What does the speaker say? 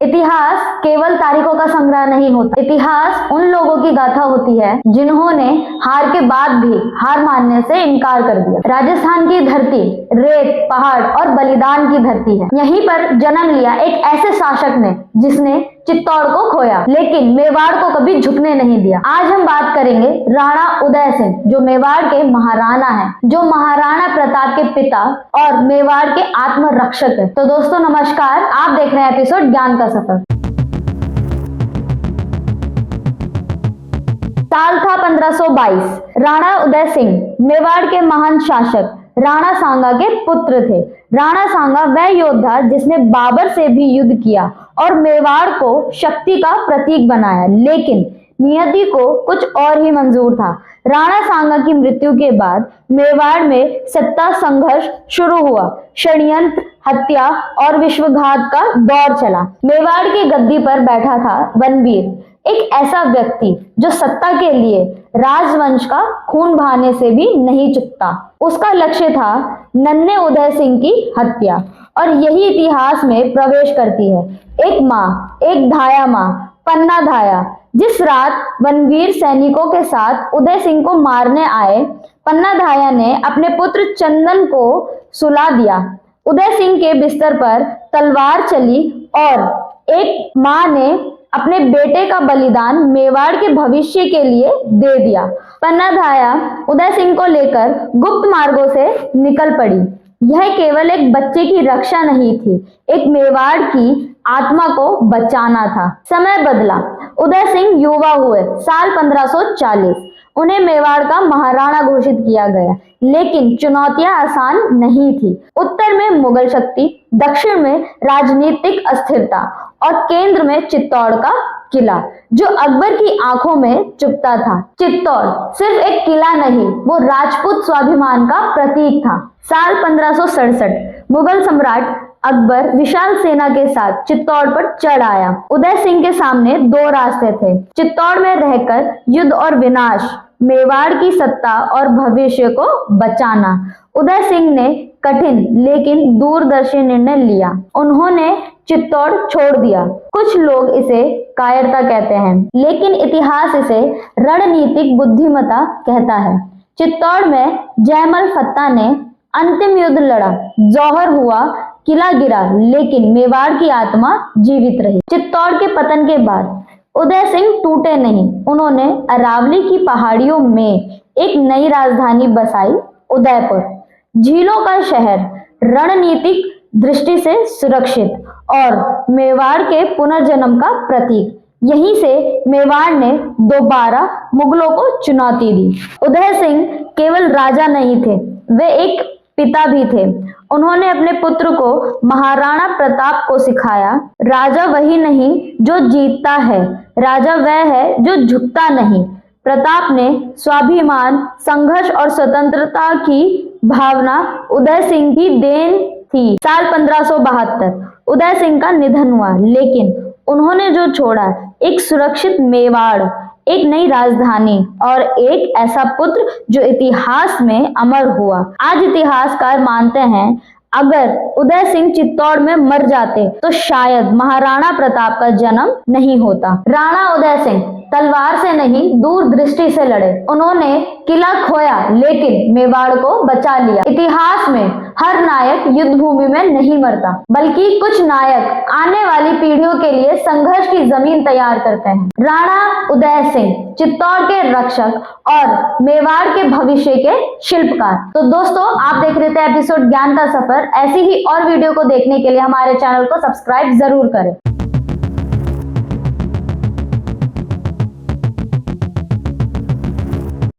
इतिहास केवल तारीखों का संग्रह नहीं होता। इतिहास उन लोगों की गाथा होती है जिन्होंने हार के बाद भी हार मानने से इनकार कर दिया। राजस्थान की धरती रेत, पहाड़ और बलिदान की धरती है। यहीं पर जन्म लिया एक ऐसे शासक ने जिसने चित्तौड़ को खोया लेकिन मेवाड़ को कभी झुकने नहीं दिया। आज हम बात करेंगे राणा उदय सिंह, जो मेवाड़ के महाराणा हैं, जो महाराणा प्रताप के पिता और मेवाड़ के आत्मरक्षक है। तो दोस्तों नमस्कार, आप देख रहे हैं एपिसोड ज्ञान का सफर। साल था 1522। राणा उदय सिंह मेवाड़ के महान शासक राणा सांगा के पुत्र थे। राणा सांगा वह योद्धा जिसने बाबर से भी युद्ध किया और मेवाड़ को शक्ति का प्रतीक बनाया, लेकिन नियति को कुछ और ही मंजूर था। राणा सांगा की मृत्यु के बाद मेवाड़ में सत्ता संघर्ष शुरू हुआ। षड्यंत्र, हत्या और विश्वघात का दौर चला। मेवाड़ की गद्दी पर बैठा था वनवीर, एक ऐसा व्यक्ति जो सत्ता के लिए राजवंश का खून बहाने से भी नहीं चूकता। उसका लक्ष्य था नन्हे उदय सिंह की हत्या, और यही इतिहास में प्रवेश करती है। एक माँ, एक धाया माँ, पन्ना धाया, जिस रात वनवीर सैनिकों के साथ उदय सिंह को मारने आए, पन्ना धाया ने अपने पुत्र चंदन को सुला दिया। उदय सिंह के बिस्तर पर तलवार चली और एक माँ ने अपने बेटे का बलिदान मेवाड़ के भविष्य के लिए दे दिया। पन्ना धाया उदय सिंह को लेकर गुप्त मार्गों से निकल पड़ी। यह केवल एक बच्चे की रक्षा नहीं थी, एक मेवाड़ की आत्मा को बचाना था। समय बदला, उदय सिंह युवा हुए। साल 1540 उन्हें मेवाड़ का महाराणा घोषित किया गया, लेकिन चुनौतियां आसान नहीं थी। उत्तर में मुगल शक्ति, दक्षिण में राजनीतिक अस्थिरता और केंद्र में चित्तौड़ का किला, जो अकबर की आंखों में चुभता था। चित्तौड़ सिर्फ एक किला नहीं, वो राजपूत स्वाभिमान का प्रतीक था। साल 1567 मुगल सम्राट अकबर विशाल सेना के साथ चित्तौड़ पर चढ़ आया। उदय सिंह के सामने दो रास्ते थे, चित्तौड़ में रहकर युद्ध और विनाश, मेवाड़ की सत्ता और भविष्य को बचाना। उदय सिंह ने कठिन लेकिन दूरदर्शी निर्णय लिया। उन्होंने चित्तौड़ छोड़ दिया। कुछ लोग इसे कायरता कहते हैं, लेकिन इतिहास इसे रणनीतिक बुद्धिमत्ता कहता है। चित्तौड़ में जयमल फत्ता ने अंतिम युद्ध लड़ा, जौहर हुआ, किला गिरा, लेकिन मेवाड़ की आत्मा जीवित रही। चित्तौड़ के पतन के बाद उदय सिंह टूटे नहीं। उन्होंने अरावली की पहाड़ियों में एक नई राजधानी बसाई, उदयपुर, झीलों का शहर, रणनीतिक दृष्टि से सुरक्षित और मेवाड़ के पुनर्जन्म का प्रतीक। यहीं से मेवाड़ ने दोबारा मुगलों को चुनौती दी। उदय सिंह केवल राजा नहीं थे, वे एक पिता भी थे। उन्होंने अपने पुत्र को महाराणा प्रताप को सिखाया, राजा वही नहीं जो जीतता है, राजा वह है जो झुकता नहीं। प्रताप ने स्वाभिमान, संघर्ष और स्वतंत्रता की भावना उदय सिंह की देन थी। साल 1572 उदय सिंह का निधन हुआ, लेकिन उन्होंने जो छोड़ा, एक सुरक्षित मेवाड़, एक नई राजधानी और एक ऐसा पुत्र जो इतिहास में अमर हुआ। आज इतिहासकार मानते हैं अगर उदय सिंह चित्तौड़ में मर जाते तो शायद महाराणा प्रताप का जन्म नहीं होता। राणा उदय सिंह तलवार से नहीं, दूरदृष्टि से लड़े। उन्होंने किला खोया लेकिन मेवाड़ को बचा लिया। इतिहास में हर नायक युद्ध भूमि में नहीं मरता, बल्कि कुछ नायक आने वाली पीढ़ियों के लिए संघर्ष की जमीन तैयार करते हैं। राणा उदय सिंह चित्तौड़ के रक्षक और मेवाड़ के भविष्य के शिल्पकार। तो दोस्तों, आप देख रहे थे एपिसोड ज्ञान का सफर। ऐसी ही और वीडियो को देखने के लिए हमारे चैनल को सब्सक्राइब जरूर करें।